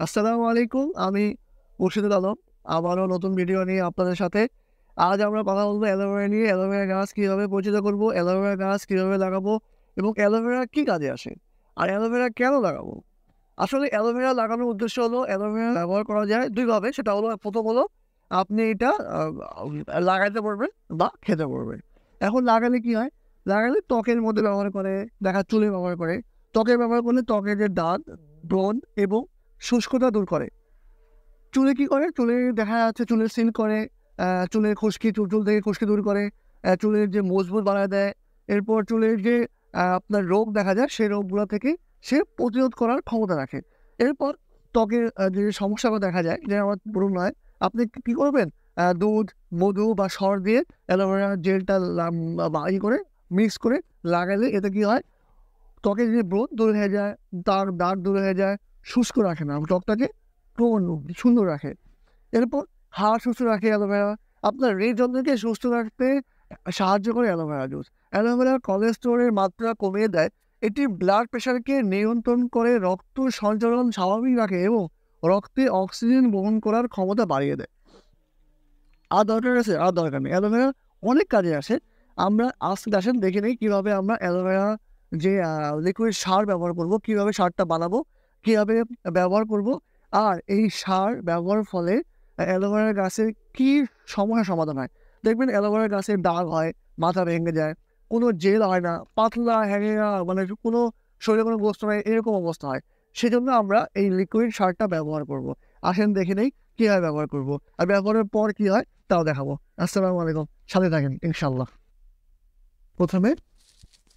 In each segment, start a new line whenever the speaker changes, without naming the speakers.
আসসালামু আলাইকুম। আমি মুর্শিদুল আলম। আবারও নতুন ভিডিও নিয়ে আপনাদের সাথে। আজ আমরা কথা বলব অ্যালোভেরা নিয়ে। অ্যালোভেরা গাছ কিভাবে পরিচিত করব, অ্যালোভেরা গাছ কিভাবে লাগাবো এবং অ্যালোভেরা কি কাজে আসে? আর অ্যালোভেরা কেন লাগাবো? আসলে অ্যালোভেরা লাগানোর উদ্দেশ্য হলো অ্যালোভেরা ব্যবহার করা যায় ২ ভাবে। সেটা হলো প্রথম হলো আপনি এটা লাগাইতে পারবেন বা খেতে পারবেন। এখন লাগালে কি হয়? লাগালে ত্বকের মধ্যে ব্যবহার করে, চুলে ব্যবহার করে। ত্বকে ব্যবহার করলে ত্বকের যে দাগ, ব্রণ এবং শুষ্কতা দূর করে। চুলে কি করে? চুলে দেখা যাচ্ছে চুলে সিল্ক করে, চুলের খুশকি চুল থেকে খুশকি দূর করে, চুলের যে মজবুত বানায় দেয়। এরপর চুলের যে আপনার রোগ দেখা যায় সেই রোগগুলা থেকে সে প্রতিরোধ করার ক্ষমতা রাখে। এরপর ত্বকের যে সমস্যাগুলো দেখা যায় যে আমার ব্রণ হয়, আপনি কি করবেন? দুধ, মধু বা সর দিয়ে অ্যালোভেরা জেলটা করে মিক্স করে লাগালে এতে কি হয়? ত্বকের যে ব্রণ দূর হয়ে যায়, দাগ দূর হয়ে যায়, শুষ্ক রাখে না। ত্বকটাকে সুন্দর রাখে। এরপর হাড় সুস্থ রাখে অ্যালোভেরা। আপনার হৃদযন্ত্রকে সুস্থ রাখতে সাহায্য করে অ্যালোভেরা জুস। অ্যালোভেরা কোলেস্টেরলের মাত্রা কমিয়ে দেয়। এটি ব্লাড প্রেশারকে নিয়ন্ত্রণ করে, রক্ত সঞ্চালন স্বাভাবিক রাখে এবং রক্তে অক্সিজেন বহন করার ক্ষমতা বাড়িয়ে দেয়। আর দরকার আছে? আর দরকার নেই। অ্যালোভেরা অনেক কাজে আসে। আমরা আজকে আসেন দেখে নেই কিভাবে আমরা অ্যালোভেরা যে লিকুইড সার ব্যবহার করব, কিভাবে সারটা বানাবো, কিভাবে ব্যবহার করব। আর এই সার ব্যবহারের ফলে অ্যালোভেরা গাছের কি সমস্যার সমাধান হয়। দেখবেন অ্যালোভেরা গাছের দাগ হয়, মাথা ভেঙে যায়, কোনো জেল হয় না, পাতলা হ্যাংএরা মানে কোনো শরীরে কোনো গোস্ত নাই, এরকম অবস্থা হয়। সেজন্য আমরা এই লিকুইড সারটা ব্যবহার করব। আসেন দেখে নেই কিভাবে ব্যবহার করব। আর ব্যবহারের পর কি হয় তাও দেখাবো। আসসালামু আলাইকুম। সাথে থাকেন ইনশাআল্লাহ। প্রথমে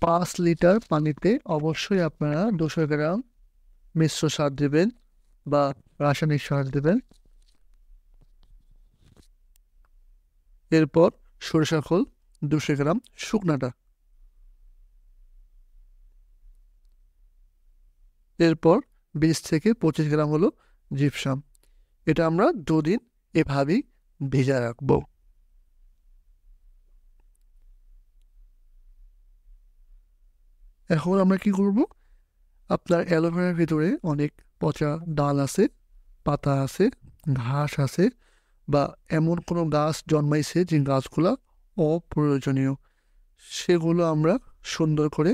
৫ লিটার পানিতে অবশ্যই আপনারা ২০০ গ্রাম মিশ্র সার দিবেন বা রাসায়নিক সার দিবেন। এরপর সরিষার খোল ২০০ গ্রাম শুকনাটা। এরপর ২০ থেকে ২৫ গ্রাম হলো জিপসাম। এটা আমরা ২ দিন এভাবেই ভেজা রাখবো। এখন আমরা কি করব? আপনার অ্যালোভেরার ভিতরে অনেক পচা ডাল আছে, পাতা আছে, ঘাস আছে বা এমন কোনো গাছ জন্মাইছে যে গাছগুলা অপ্রয়োজনীয়, সেগুলো আমরা সুন্দর করে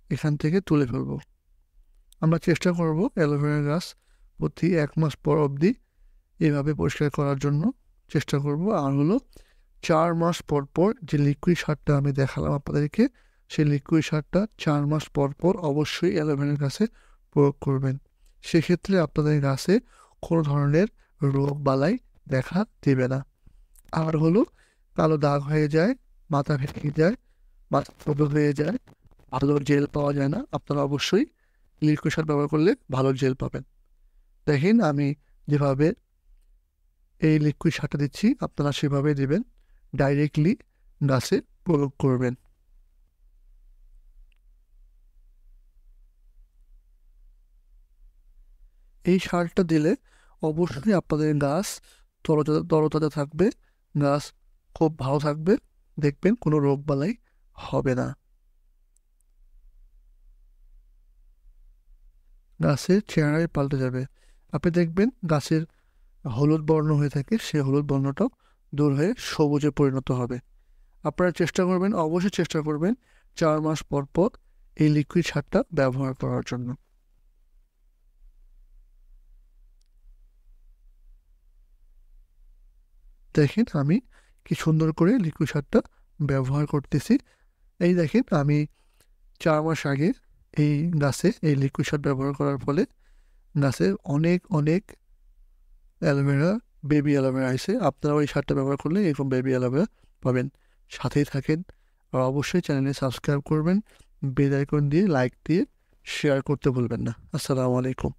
এখান থেকে তুলে ফেলব। আমরা চেষ্টা করব অ্যালোভেরা গাছ প্রতি ১ মাস পর অবধি এভাবে পরিষ্কার করার জন্য চেষ্টা করব। আর হলো ৪ মাস পর পর যে লিকুইড সারটা আমি দেখালাম আপনাদেরকে, সেই লিকুইড সারটা ৪ মাস পর পর অবশ্যই অ্যালোভেরা গাছে প্রয়োগ করবেন। সেক্ষেত্রে আপনাদের গাছে কোনো ধরনের রোগ বালাই দেখা দেবে না। আর হলো কালো দাগ হয়ে যায়, মাথা ভেঙে যায়, মাথা ছোটো হয়ে যায়, ভালো জেল পাওয়া যায় না, আপনারা অবশ্যই লিকুইড সার ব্যবহার করলে ভালো জেল পাবেন। দেখেন আমি যেভাবে এই লিকুইড সারটা দিচ্ছি আপনারা সেভাবে দেবেন, ডাইরেক্টলি গাছে প্রয়োগ করবেন। এই সারটা দিলে অবশ্যই আপনাদের গাছ তরতাজা থাকবে, গাছ খুব ভালো থাকবে, দেখবেন কোনো রোগ বালাই হবে না। গাছের চেহারাই পাল্টে যাবে। আপনি দেখবেন গাছের হলুদ বর্ণ হয়ে থাকে, সেই হলুদ বর্ণটাও দূর হয়ে সবুজে পরিণত হবে। আপনারা চেষ্টা করবেন, অবশ্যই চেষ্টা করবেন ৪ মাস পর পর এই লিকুইড সারটা ব্যবহার করার জন্য। দেখেন আমি কি সুন্দর করে লিকুইড সারটা ব্যবহার করতেছি। এই দেখেন আমি ৪ মাস আগে এই গাছে এই লিকুইড সার ব্যবহার করার ফলে গাছে অনেক অনেক অ্যালোভেরা, বেবি অ্যালোভেরা আসে। আপনারা ওই সারটা ব্যবহার করলে এরকম বেবি অ্যালোভেরা পাবেন। সাথেই থাকেন আর অবশ্যই চ্যানেলে সাবস্ক্রাইব করবেন, বেল আইকন দিয়ে লাইক দিয়ে শেয়ার করতে ভুলবেন না। আসসালামু আলাইকুম।